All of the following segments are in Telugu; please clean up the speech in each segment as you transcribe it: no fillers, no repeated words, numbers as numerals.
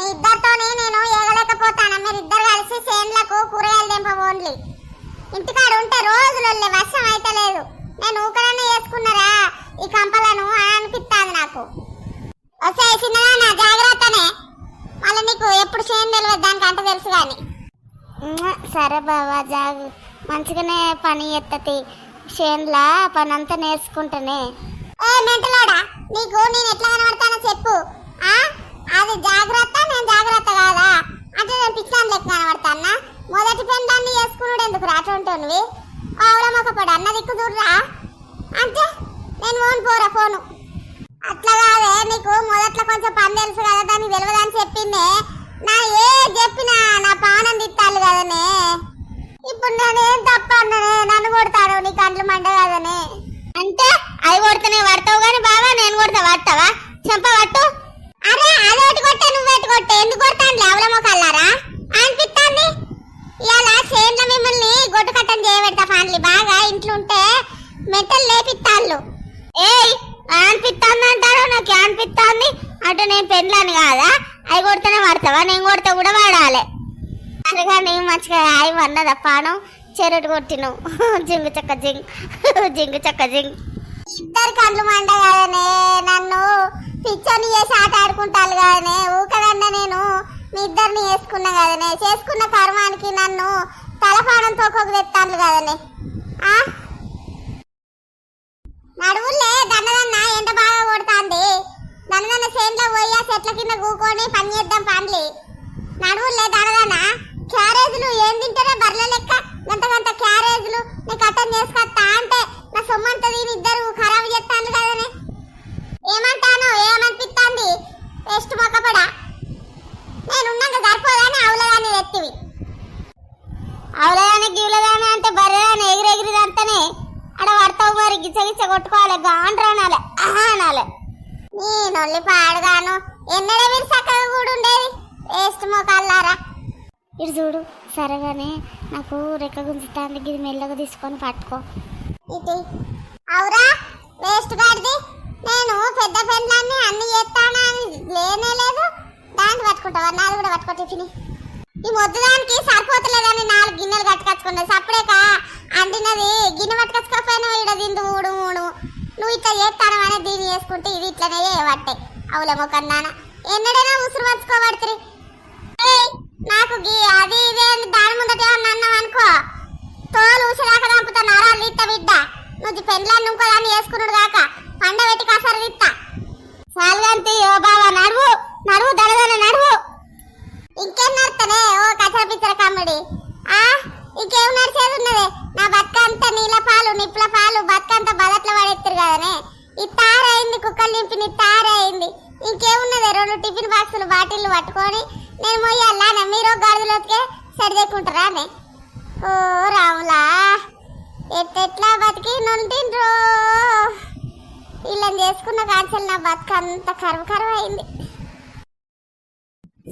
మీ ఇద్దరితోనే నేను ఏగలేకపోతాను. మీరు ఇద్దరు కలిసి చేన్లకు కూరగాయలు తెంపబోండి. ఇంటికాడ ఉంటే రోజులొల్లే వర్షం అయితే లేదు. నేను ఊకరన్నా చేసుకున్నారా ఈ కంపలను అని అనిపిస్తుంది నాకు. వస్తే చిన్నగా నా జాగ్రత్తనే, మళ్ళీ నీకు ఎప్పుడు చేను తెలియదు దానికి అంట తెలుసు కానీ. సరే బాబా మంచిగానే పని ఎత్తతి, చేనులా పని అంతా నేర్చుకుంటానే. ఏ మెంటలోడా, నీకు నేను ఎట్లా కనబడతానో చెప్పు. అది జాగ్రత్త, నేను జాగ్రత్త కాదా అంటే నేను పిచ్చాను లెక్క కనబడతానా? మొదటి పెండాన్ని చేసుకున్నాడు ఎందుకు రాటుంటువి ఆవుల మొక్కపడు అన్న దిక్కు చూడరా అంటే నేను ఫోన్ పోరా ఫోను. అట్లా కాదే, నీకు మొదట్లో కొంచెం పని తెలుసు కదా, దానికి తెలియదని చెప్పిందే. నా ఏ చెప్పినా నా పానం తిట్టాలి కదనే. ఇప్పుడు నేనేం తప్ప అన్ననే, నన్ను కొడతాడు నీ కండ్లు మంట కదనే. అంటే అవి కొడితేనే పడతావు కానీ బాబా నేను కొడితే పడతావా? చెంప పట్టు. అరే అదొకటి కొట్టే నువ్వేటి కొట్టే, ఎందుకు కొడతాను లేవలమో కల్లారా అనిపిస్తుంది. ఇలా చేన్ల మిమ్మల్ని గొడ్డు కట్టని చేయబెడతా ఫ్యాన్లీ బాగా ఇంట్లో ఉంటే మెట్టలు లేపిస్తాళ్ళు. ఏయ్ అనిపిస్తుంది అంటారు, నాకు అనిపిస్తుంది అంటే నేను పెళ్ళాను కాదా? అవి కొడితేనే పడతావా? నేను కొడితే కూడా వాడాలి. అనగా నేను మంచిగా అవి అన్నదా పానం చెరటి కొట్టినావు. జింగు చక్క జింగ్ జింగు చక్క జింగ్. ఇద్దరు కళ్ళు మండ కదనే, నన్ను పిచ్చని చేసి ఆట ఆడుకుంటాను కదనే. ఊకదన్నా నేను మీ ఇద్దరిని వేసుకున్నా కదనే. చేసుకున్న కర్మానికి నన్ను తలపాడం తోకొక తెస్తాను కదనే. నడువులే దండదన్న ఎండ బాగా కొడుతుంది. దండదన్న చేనులో పోయా చెట్ల కింద కూకొని పని చేద్దాం పండ్లి. నడువులే దండదన్న క్యారేజ్లు ఏం తింటారే బర్ల లెక్క గంట గంట క్యారేజ్లు నీ కట్టని చేసుకొస్తా అంటే నా సొమ్మంతా దీని ఇద్దరు ఖరాబు చేస్తాను కదనే. ఏమంటాను ఏమనిపిస్తుంది వేస్ట్ మొక్కపడా? నేనున్నాక సరిపోదాని అవులదాన్ని ఎత్తివి. అవులదాని గివులదాని అంటే బర్రెదాన్ని ఎగిరెగిరిదంతానే అడ పడతావు. మరి గిచ్చ గిచ్చ కొట్టుకోవాలి, గాండ్ర అనాలి, అనాలి. నీ నొల్లి పాడగాను ఎన్నడే మీరు చక్కగా కూడా ఉండేది వేస్ట్ మొక్కల్లారా. ఇటు చూడు సరేగానే నాకు రెక్క గుంజుతాంది, ఇది మెల్లగా తీసుకొని పట్టుకో. ఇది అవురా వేస్ట్ గాడిది, నేను పెద్ద పెళ్ళాన్ని అన్ని చేస్తానా అని లేనే లేదు. దాన్ని పట్టుకుంటావా? నాలుగు కూడా పట్టుకో. టిఫిన్ ఈ మొద్దు దానికి సరిపోతలేదని 4 గిన్నెలు కట్టుకొచ్చుకున్నది. సప్పుడేక అండినది గిన్నె పట్టుకొచ్చుకోకపోయినా ఇక్కడ తిందు మూడు మూడు. నువ్వు ఇట్లా చేస్తాను అని దీన్ని చేసుకుంటే ఇది ఇట్లనే చేయబట్టే అవులే మొక్కన్నాన. ఎన్నడైనా ఉసురు పచ్చుకోబడుతుంది. నాకు అది ఇదే దాని ముందట ఏమన్నా అన్నావు అనుకో తోలు ఊసేదాకా దంపుతా నరాలు ఇట్ట బిడ్డ. నువ్వు పెళ్ళాన్ని ఇంకోదాన్ని వేసుకున్నాడు కాక పండ పెట్టి కాసారు తిత్తా. సాల్గంతి ఓ బాబా నడువు నడువు దడదన నడువు. ఇంకేం నడుతానే ఓ కచర పిచ్చర కమ్మిడి. ఇంకేం నడిచేది ఉన్నదే? నా బతుకంతా నీళ్ళ పాలు నిప్పుల పాలు బతుకంతా బదట్లో పడేస్తారు కదనే. ఈ తారైంది కుక్కలు నింపిన తారైంది. ఇంకేమున్నదే? 2 టిఫిన్ బాక్సులు బాటిల్లు పట్టుకొని నేను మొయ్యాలా? మీరు గాడిలోకే సరిదేకుంటారా అనే. ఓ రాములా ఎట్లా బతికి నుండిండ్రో. వీళ్ళని చేసుకున్న కాన్సల్ నా బతుకు అంత కరువు కరువు అయింది.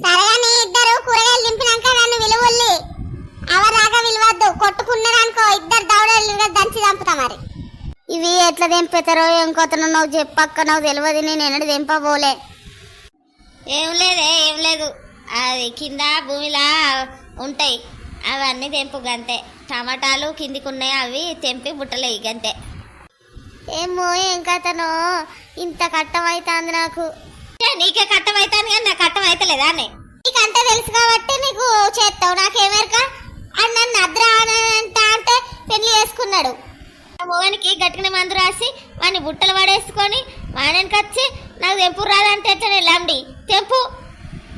సరేగా నీ ఇద్దరు కూరగాయలు నింపినాక నన్ను విలువల్లి అవరాగా విలువద్దు. కొట్టుకున్నారనుకో ఇద్దరు దౌడలు దంచి చంపుతా. మరి ఇవి ఎట్లా తెంపుతారో ఇంకొతను నువ్వు చెప్పక్క నాకు తెలియదు. నేను ఎన్నడు తెంపబోలే. ఏం లేదు అది కింద భూమిలా ఉంటాయి అవన్నీ తెంపు గంతే. టమాటాలు కిందికి ఉన్నాయి అవి తెంపి బుట్టలే గంతే. ఏమో ఏం కథనో ఇంత కట్టమైతుంది నాకు. నీకే కట్టమైతుంది కానీ నాకు కట్టమైతలేదా? నీకంతా తెలుసు కాబట్టి నీకు చేస్తావు, నాకేమెరక. అని నన్ను అద్రా అంటే పెళ్లి చేసుకున్నాడు. మొగానికి గట్టిన మందు రాసి వాడిని బుట్టలు పడేసుకొని వాడిని కచ్చి నాకు తెంపు రాదంటే లండి తెంపు.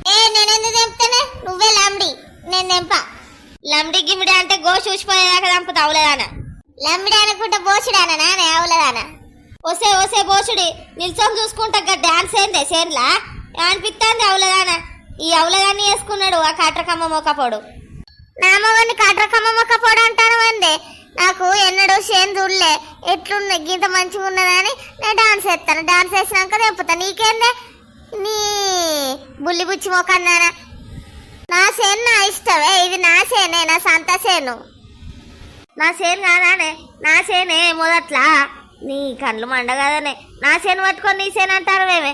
నేనెందుకు తెంపుతానే? నువ్వే లంబడి, నేను తెంప. లంబడి గిమిడి అంటే గోషి ఊసిపోయేదాకా దంపుతా అవులేదానా. లంబడి అనుకుంటే బోసుడానా నానే అవులదానా? ఓసే బోసుడి నిల్చొని చూసుకుంటా డాన్స్ ఏందే చేన్లా అనిపిస్తుంది అవులదానా. ఈ అవులదాన్ని వేసుకున్నాడు ఆ కాట్రకమ్మ మొక్కపోడు. నా మొగని కాట్రకమ్మ మొక్కపోడు అంటాను అందే. నాకు ఎన్నడూ చేను చూడలే ఎట్లుంది గీత మంచిగా ఉన్నదని నేను డాన్స్ వేస్తాను. డాన్స్ వేసినాక తెంపుతా. నీకేందే నీ బుల్లి బుచ్చి మొక్కన్నానా? నా చేను నా ఇష్టమే, ఇది నా చేనే, నా సంత చేను. నా చేను కాదానే, నా చేనే మొదట్లా. నీ కళ్ళు మండగదనే నా చేను పట్టుకొని నీ చేను అంటారు మేమే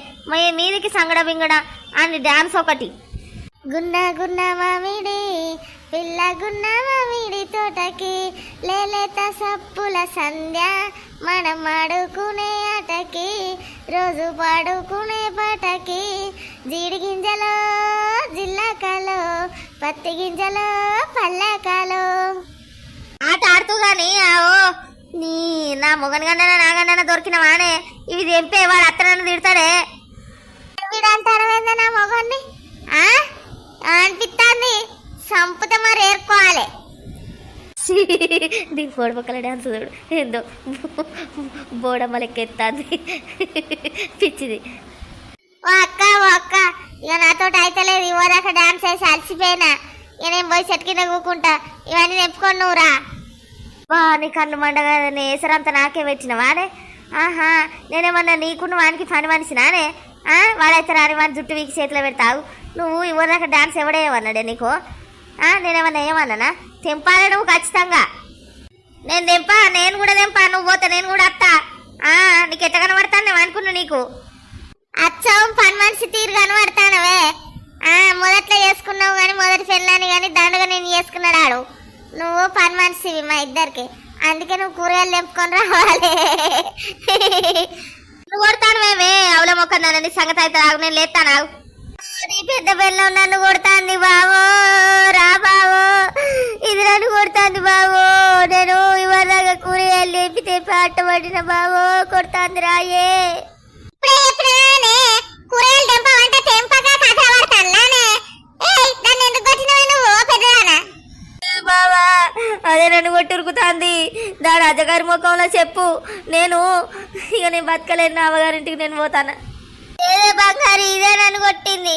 మీదికి సంగడ బింగడ అని డాన్స్ ఒకటి. గున్న గున్న మామిడి పిల్ల గున్న మామిడి తోటకి లేలేత సప్పుల సంధ్య మనం ఆడుకునే ఆటకి రోజు పాడుకునే పాటకి జీడి గింజలో జిల్లాకాలో పత్తి గింజలో పల్లకాలో ఆట ఆడుతూ గాని ఓ నీ నా మొగన్ గండన నా గండన దొరికినవానే ఇవి తెంపే వాడు అత్తనన్ను తిడతాడే వీడు అంటారు నా మొగన్ని అనిపిస్తుంది సంపుత మరి ఏర్కోవాలి దీని పొడపక్కల డాన్స్ చూడు ఏందో బోడమ్మ లెక్క ఎత్తాంది పిచ్చిది ఓ అక్క ఇక నాతో అయితలేదు ఇవ్వదాకా డాన్స్ వేసి అలసిపోయినా ఇక నేను పోయి చెట్టు కింద కూకుంటా ఇవన్నీ తెంపుకొని నువ్వురా వా నీ కళ్ళు మండగా వేసరంతా నాకే పెట్టినవానే ఆహా నేనేమన్నా నీకున్న వానికి పని మనిషినానే వాడైతే రాని వాని జుట్టు వీకి చేతిలో పెడతావు నువ్వు ఇవ్వదాకా డాన్స్ ఎవడేమన్నాడే నీకు నేనేమన్నా ఏమన్నానా తెంపాలే నువ్వు ఖచ్చితంగా నేను కూడా తెంపా నువ్వు పోతా నేను కూడా అత్తా నీకు ఎట్ట కనబడతాను నేను అనుకున్నా నీకు అచ్చం పని మనిషి తీరు కనబడతానవే మొదట్లో చేసుకున్నావు కానీ మొదటి పెళ్ళాని కానీ దండగా నేను చేసుకున్నాడు నువ్వు పని మనిషివి మా ఇద్దరికి అందుకే నువ్వు కూరగాయలు తెంపుకొని రావాలి నువ్వు కొడతాను మేమే అవుల మొక్కని సంగతి అయితే ఆగు నేను లేస్తాను నీ పెద్ద పిల్లం నన్ను కొడుతుంది బావో రా బావో ఇది నన్ను కొడుతుంది బావో నేను ఇవాళ కూరగాయలు లేపి తెప్పి అట్టబడిన బావో కొడుతుంది రాయే కూరగాయలు తెంపమంటే తెంపక కథ పడతాను దాన్ని ఎందుకు కొట్టినవే నువ్వు పెద్దదానా బావా అదే నన్ను కొట్టురుకుతాంది దాని అజగారి ముఖంలో చెప్పు నేను బతకలేను నా అవ్వగారింటికి నేను పోతాను ఏదే బంగారు ఇదే నన్ను కొట్టింది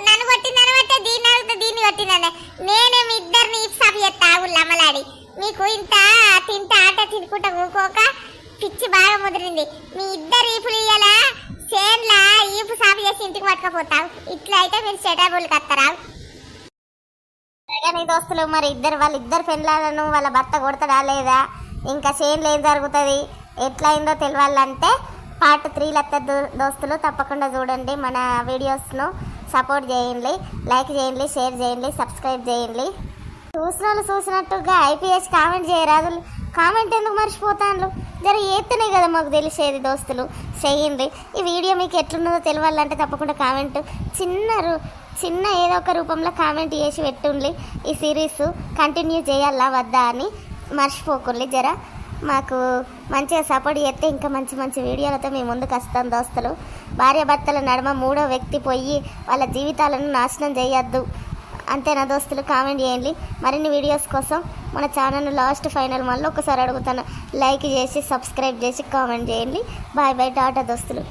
నన్ను కొట్టింది అనబట్టే దీన్ని అడుగుతా దీన్ని కొట్టిందనే నేనే మీ ఇద్దరిని ఇప్సాపు చేస్తా అమ్మలాడి మీకు ఇంత తింటా ఆట తినుకుంటా ఊకోక పిచ్చి బాగా ముదిరింది మీ ఇద్దరు ఈపులు ఇయ్యాల చేన్లా ఈపు సాపు చేసి ఇంటికి పట్టుకపోతావు ఇట్లా అయితే మీరు సెటబుల్కి వస్తారా నీ దోస్తులు మరి వాళ్ళిద్దరు పెళ్ళాలను వాళ్ళ భర్త కొడతాడా లేదా ఇంకా చేన్లు ఏం జరుగుతుంది ఎట్లయిందో తెలియాలంటే పార్ట్ 3 దోస్తులు తప్పకుండా చూడండి మన వీడియోస్ను సపోర్ట్ చేయండి లైక్ చేయండి షేర్ చేయండి సబ్స్క్రైబ్ చేయండి చూసిన వాళ్ళు చూసినట్టుగా ఐపీఎస్ కామెంట్ చేయరాదు కామెంట్ ఎందుకు మర్చిపోతాను జర ఏతనే కదా మాకు తెలిసేది దోస్తులు చేయండి ఈ వీడియో మీకు ఎట్లున్నదో తెలియాలంటే తప్పకుండా కామెంట్ చిన్న ఏదో ఒక రూపంలో కామెంట్ చేసి పెట్టుండి ఈ సిరీస్ కంటిన్యూ చేయాలా వద్దా అని మర్చిపోకండి జర మాకు మంచిగా సపోర్ట్ చేస్తే ఇంకా మంచి వీడియోలతో మేము ముందుకు వస్తాం దోస్తులు భార్యాభర్తల నడుమ మూడో వ్యక్తి పోయి వాళ్ళ జీవితాలను నాశనం చేయొద్దు అంతేనా దోస్తులు కామెంట్ చేయండి మరిన్ని వీడియోస్ కోసం మన ఛానల్ లాస్ట్ ఫైనల్ మళ్ళీ ఒకసారి అడుగుతాను లైక్ చేసి సబ్స్క్రైబ్ చేసి కామెంట్ చేయండి బాయ్ టాటా దోస్తులు